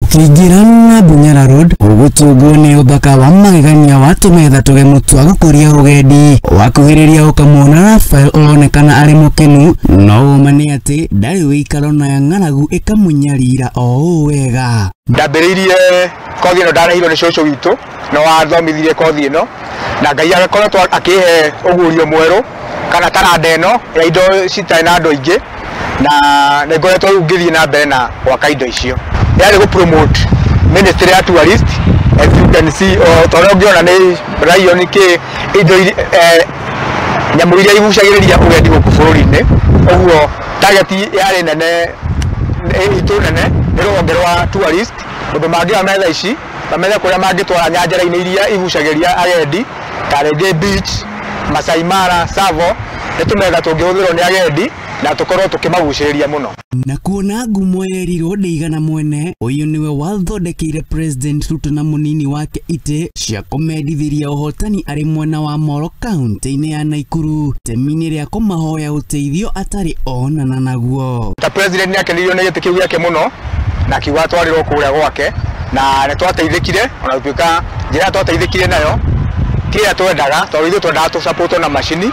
Ukingirana Bunyara Road ugutungwo ni uthaka wa magegania wa tumetha tugemu twa gukuria ugendi wakuhiriria ukamwona Raphael uronekana ari mukenu no umane ati ndari wikaro na ng'aragu ikamunyarira o wega. Ndambiriirie kothi ino ndarehirwo ni cucu witu no wathomithirie kothi ino na Ngai agakoretwo akihe ugurio mweru kana taranda ino ya indo citarĩ na andũ aingĩ na nĩngoretwo rĩu ngĩthiĩ na mbere na gwaka indo icio. Yarĩ gu promote ministry ya tourist as you can see tondũ ũngĩona nĩ Lion kĩ indo nyamũ iria igucagĩrĩria ũgendi gũkũ bũrũri-inĩ, ũguo target yarĩ nene itu nene nĩ rũhonge rwa tourist ũndũ mangĩoya metha ici mametha kũrĩa mangĩtwara nyanjara-inĩ iria igucagĩria agendi ta rĩngĩ beach, Masai Mara, Tsavo nĩ tũmetha tũngĩhũthĩrwo nĩ agendi na tukorwo tukimagucĩrĩria muno. Na kuona ngumo yerirwo ndeigana mwene uyu niwe wathondekeire President Ruto na munini wake ite cia kumendithiria uhotani ari mwena wa Molo kaunti-inĩ ya Nakuru temi-inĩ rĩa kũmahoya ũteithio atari onana naguo. Ta President nĩ akenirio nĩ gĩtĩ kĩu gĩake muno na kiuga twarirwo kũrĩa gwake na nĩ twateithĩkire ona gũtuĩka njĩra twateithĩkire nayo kĩrĩa twendaga tondũ ithuĩ twendaga tũsapotwo na macini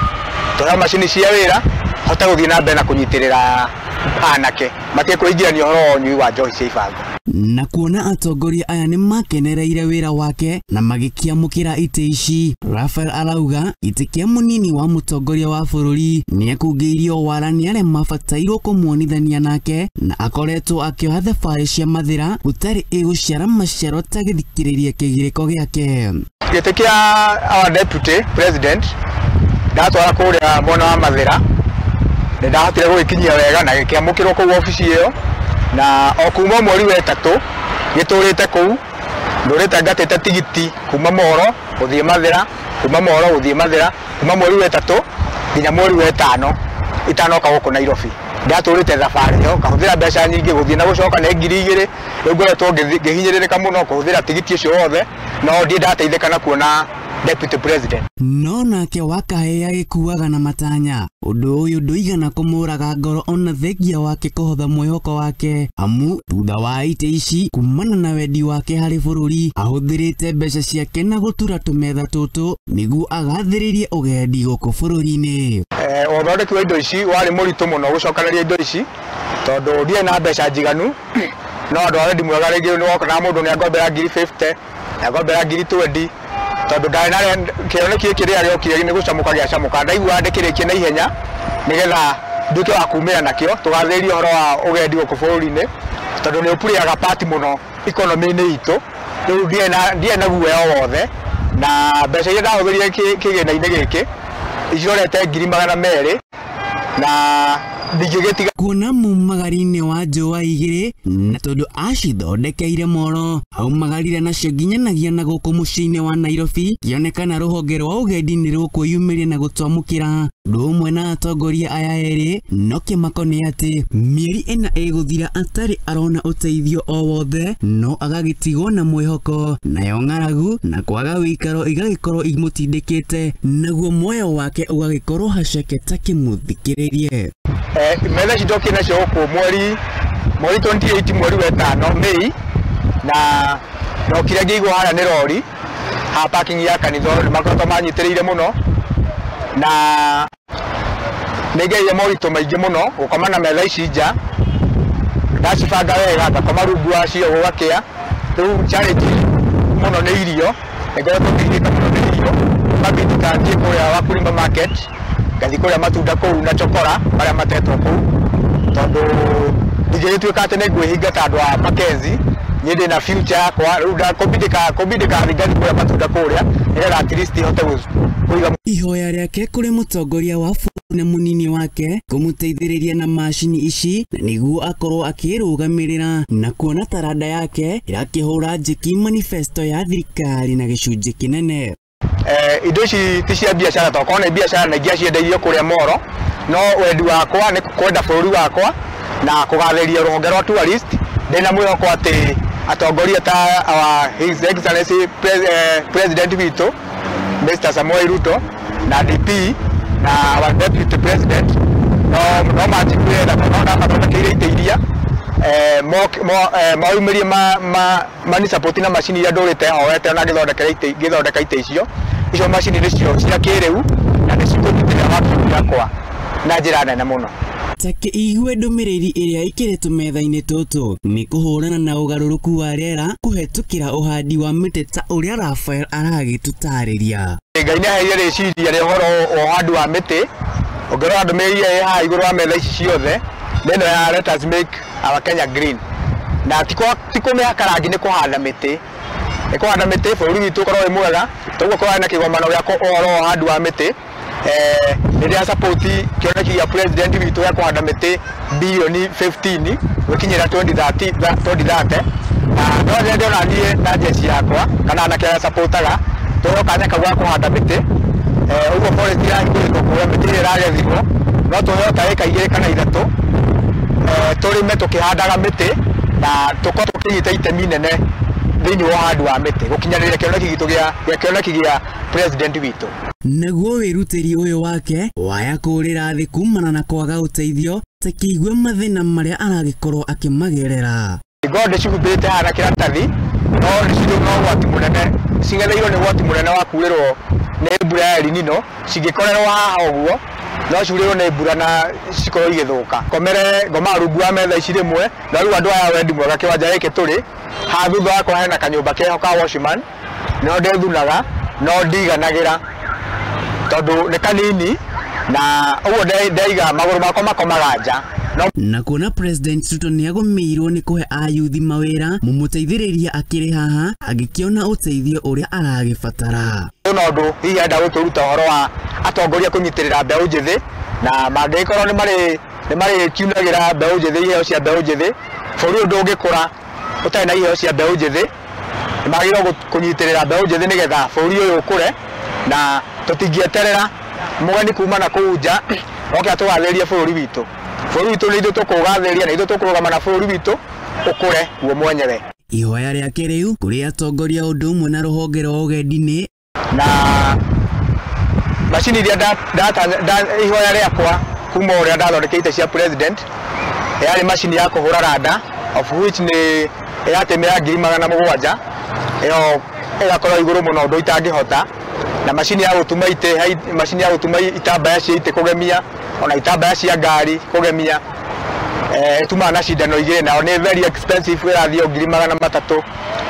tũheo macini cia wĩra hota gũthiĩ na mbere na kũnyitĩrĩra anake matie kũingĩrania ũhoro wa ũnyui wa njohi cia ibango. Na kuona atongoria aya nĩ makenereire wĩra wake na magĩkĩamũkĩra itĩ ici, Raphael arauga itĩ kĩa mũnini wa mũtongoria wa bũrũri nĩ akungĩirio wara nĩ arĩa mabatairwo kũmuonithania nake na akoretwo akĩoha thabarĩ cia mathĩra gũtarĩ ĩgũciara maciaro ta gĩthikĩrĩria kĩgirĩko gĩake. Gĩtĩ kĩa our deputy president ndatwara kũrĩa mwena wa mathĩra nĩ ndahotire gũgĩkinyia wega na gĩkĩamũkĩrwo kũu ofici ĩyo na o kuma mweri wa ĩtatũ gĩtũrĩte kũu ndũrĩte ngatĩte tigiti kuma Molo gũthiĩ mathĩra kuma Molo gũthiĩ mathĩra kuma mweri wa ĩtatũ nginya mweri wa ĩtano itanoka gũkũ Nairobi ndatũrĩte thabarĩ ĩyo kahũthĩra mbeca nyingĩ gũthiĩ na gũcoka nĩ 2,000 rĩu ngoretwo ngĩhinyĩrĩrĩka mũno kũhũthĩra tigiti ũcio wothe no ndiĩ ndateithĩka na kuona deputy president. No nake Wakaheya gĩkuaga na matanya ũndũ ũyũ ndũigana kũmũraga ngoro ona thengia wake kũhotha mwĩhoko wake amu thutha wa itĩ ici kumana na wendi wake harĩ bũrũri ahũthĩrĩte mbeca ciake na gũtura tũmetha tũtũ nĩguo agathĩrĩrie ũgendi gũkũ bũrũri-inĩ. Ũthondeki wa indo ici warĩ mũritũ mũno gũcokanĩria indo ici tondũ ndiĩ na mbeca njiganu no andũ a wendi mwega rĩngĩ nĩ woka na mũndũ nĩ agombera 50,000 nĩ agombera 20,000 tondũ ndarĩ na kĩoneki kĩrĩa gĩokire nĩ gũcamũka gĩacamũka ndaigua ndĩkĩrĩkie na ihenya nĩgetha nduĩke wa kumĩra nakĩo tũgathĩrĩrie ũhoro wa ũgendi gũkũ bũrũri-inĩ tondũ nĩ ũpuriaga pati mũno ikonomi-inĩ itũ rĩu ndiĩ na guoya o wothe na mbeca iria ndahũthĩrire kĩgĩna-inĩ gĩkĩ icirorete 200,000 na ndingĩgĩtiga kuona mumagari-inĩ wa njũa igĩrĩ na tondũ acithondekeire Molo aumagarire nacio nginyanagia na gũkũ mũciĩ-inĩ wa Nairobi kĩonekana rũhonge rwa ũgendi nĩ rũkwĩyumĩria na gũtwamũkĩra ũndũ ũmwe na atongoria aya erĩ no kĩmako nĩ atĩ mĩeri ĩna ĩgũthira atarĩ arona ũteithio o wothe no agagĩtigwo na mwĩhoko nayo ng'aragu na kwaga wĩikaro igagĩkorwo imũtindĩkĩte naguo muoyo wake ũgagĩkorwo haceke ta kĩmũthikĩrĩrie. Metha ici ndokire nacio gũkũ mweri 28 mweri wa ĩtano Mei na nokire ngĩigwo harĩa nĩ rori ha parking ya kanitha nĩ makoretwo manyitĩrĩire mũno na nĩngereire moritũ maingĩ mũno gũkoma na metha ici nja ndacibanga wega ngakoma rungu wacio gũgakĩa rĩu challenge mũno nĩ irio nĩngoretwo ngĩgiĩka mũno nĩ irio mabidi kanjie kũrĩa Wakulima market ngathi kũrĩa matunda kũu na chokora marĩa matetwo kũu tondũ ndingĩgĩtuĩka atĩ nĩ ngwĩhinga ta andũ a Makenzi niĩ ndĩ na future yakwa rĩu ndakombindĩka thigari kũrĩa matunda kũrĩa nĩgetha at least hote kũiga ihoya rĩake kũrĩ mũtongoria wa bũrũri na mũnini wake kũmũteithĩrĩria na macini ici na nĩguo akorwo akĩrũgamĩrĩra na kuona taranda yake ĩrakĩhũra njeki manifesto ya thirikari na gĩcunjĩ kĩnene. Indo ici ti cia biacara tondũ nĩ biacara na ingĩ ciendeirio kũrĩa Molo no wendi wakwa nĩ kwenda bũrũri wakwa na kũgathĩrĩria rũhonge rwa tourist ndĩna mwĩhoko atĩ atongoria ta our His Excellency President witũ Mr. Samoei Ruto na DP na our Deputy President no manjiguĩra tondũ no mathondekeire itĩ iria maumirie mani support na macini ya ndorite hoete na githondeka ite icio macini nicio cia kiriu na nicikũnyitĩrĩra wabici yakwa na njĩra nene mũno. Take igue ndumiriri iria ikiretwo metha-inĩ tũtũ nĩ kũhũrana na ũgarũrũku wa rĩera kũhetũkĩra ũhandi wa mĩtĩ ta ũrĩa Raphael aragĩtũtarĩria. Ngai nĩaheire rĩciria rĩa ũhoro wa ũhandi wa mĩtĩ. Ũngĩrora ndũmĩrĩri ĩrĩa ĩ haha igũrũ wa metha ici ciothe nĩno ya Let Us Make Our Kenya Green. Na ti kũmĩhaka rangi nĩ kũhanda mĩtĩ. Nĩ kũhanda mĩtĩ bũrũri witũ ũkorwo wĩ mwega, toguo korwo na kĩgomano gĩa ũhoro wa ũhandi wa mĩtĩ. Nĩrĩa support kĩoneki gĩa president witũ ya kũhanda mĩtĩ bilioni 15 gũkinyĩra 2030. Na no rĩrĩa ndĩrona niĩ na njeci yakwa kana anake arĩa supportaga tũheo kanya kau ga kũhanda mĩtĩ. Ũguo forest ĩrahingũrĩtwo kũrĩa mĩtĩ ĩrĩa ĩragethirwo no tũheo ta ĩka 2 kana 3 tũrĩme tũkĩhandaga mĩtĩ na tũkorwo tũkĩnyita itemi nene thĩinĩ wa ũhandi wa mĩtĩ gũkinyanĩria kĩoneki gitũ gĩa president witũ. Naguo wĩrutĩri ũyũ wake waya kũrĩra thĩ kumana na kwaga ũteithio takĩigue mathĩna marĩa aragĩkorwo akĩmagerera. Ng'ombe cihumbĩte haha na kĩratathi no nĩcirĩ na ũgwati mũnene, cigereirwo nĩ ũgwati mũnene wa kurĩrwo nĩ mbura ya El Nino. Cingĩkorerwo haha ũguo no ciurĩrwo nĩ mbura na cikorwo igĩthũka. Ngomaga rungu wa metha ici rĩmwe na rĩu andũ aya wendi mwega kĩwanja gĩkĩ tũrĩ haha thutha wakwa hena kanyũmba keho ka washman no ndethunaga no ndiganagĩra tondũ nĩ kanini na ũguo ndaiga magũrũ makwa makomaga nja. Na kuona President Ruto nĩagũmĩirwo nĩ kũhe ayuthi mawĩra, mũmũteithĩrĩria akĩrĩ haha agĩkĩona ũteithio ũrĩa aragĩbatara. No ũndũ hihi enda gũtũruta ũhoro wa atongoria kũnyitĩrĩra mbeũ njĩthĩ na mangĩkorwo nĩ marĩ kiunagĩra mbeũ njĩthĩ iheo cia mbeũ njĩthĩ, bũrũri ũndũ ũngĩkũra ũtarĩ na iheo cia mbeũ njĩthĩ. Nĩmagĩrĩirwo kũnyitĩrĩra mbeũ njĩthĩ nĩgetha bũrũri ũyũ ũkũre na tũtingĩeterera mũgeni kuma na kũu nja oke atũgathĩrie bũrũri witũ. Bũrũri witũ nĩ ithuĩ tũkũgathĩria na ithuĩ tũkũrũgama na bũrũri witũ ũkũre guo mwenyewe. Ihoya rĩake rĩu kũrĩ atongoria ũndũ ũmwe na rũhonge rwa ũgendi-inĩ na macini iria ihoya rĩakwa kuma ũrĩa ndathondekeite cia president yarĩ macini ya kũhũra randa of which nĩ ĩratĩmĩra 700,000. ĩyo ĩgakorwo igũrũ mũno ũndũ itangĩhota, na macini ya gũtuma itĩ, macini ya gũtuma itambaya cia itĩ kũgemia ona itambaya cia ngari kũgemia ĩtumaga na cindano igĩrĩ nao nĩ very expensive, ĩrathiĩ 300,000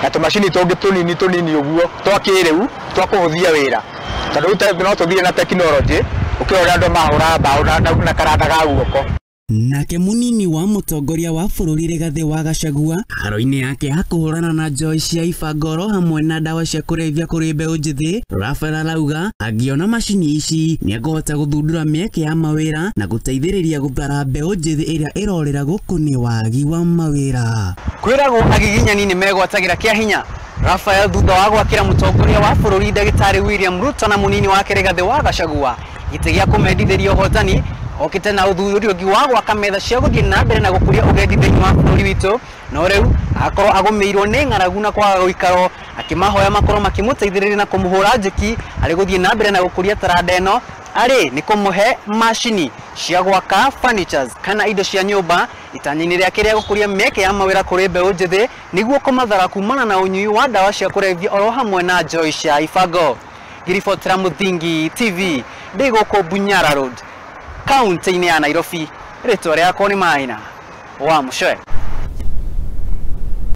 na tũmacini tũngĩ tũnini ũguo twa kĩrĩu twa kũhũthia wĩra tondũ no tũthiĩ na tekinoronjĩ ũkĩrora ũrĩa andũ mahũra mbaũ na karanda ga guoko. Nake munini wa mũtongoria wa bũrũri Rigathĩ wa Gachagua haro-inĩ yake ya kũhũrana na njoi cia ibangoro hamwe na ndawa cia kũrebia kũrĩ mbeũ njĩthĩ, Raphael arauga angĩona macini ici nĩekũhota gũthundũra mĩeke ya mawĩra na gũteithĩrĩria gũthara mbeũ njĩthĩ ĩrĩa ĩrorĩra gũkũ nĩ wagi wa mawĩra. Kwĩragwo agiginyani nĩ megwatagĩra kĩa hinya Raphael thutha wa gwakĩra mũtongoria wa bũrũri Ndagĩtarĩ William Ruto na munini wake Rigathĩ wa Gachagua gĩtĩ gĩa kũmendithĩria ũhotani okĩte na ũthuthuria ũngĩ wa gwaka metha cia gũthiĩ na mbere na gũkũria ũgendi thĩinĩ wa bũrũri witũ, no rĩu akorwo agũmĩirwo nĩ ng'aragu na kwaga gũikaro, akĩmahoya makorwo makĩmũteithĩrĩria na kũmũhũra njeki harĩ gũthiĩ na mbere na gũkũria taranda ĩno arĩ nĩ kũmũhe macini cia gwaka furnitures kana indo cia nyũmba itanya-inĩ rĩake rĩa gũkũria mĩeke ya mawĩra kũrĩ mbeũ njĩthĩ nĩguo kũmathara kumana na ũnyui wa ndawa cia kũrebia oro hamwe na njoi cia ibango. Ngiribotera Mũthingi TV ndĩ gũkũ Bunyara Road kaunti-inĩ ya Nairobi, rĩtwa rĩakwa nĩ Maina wa Mũcwe.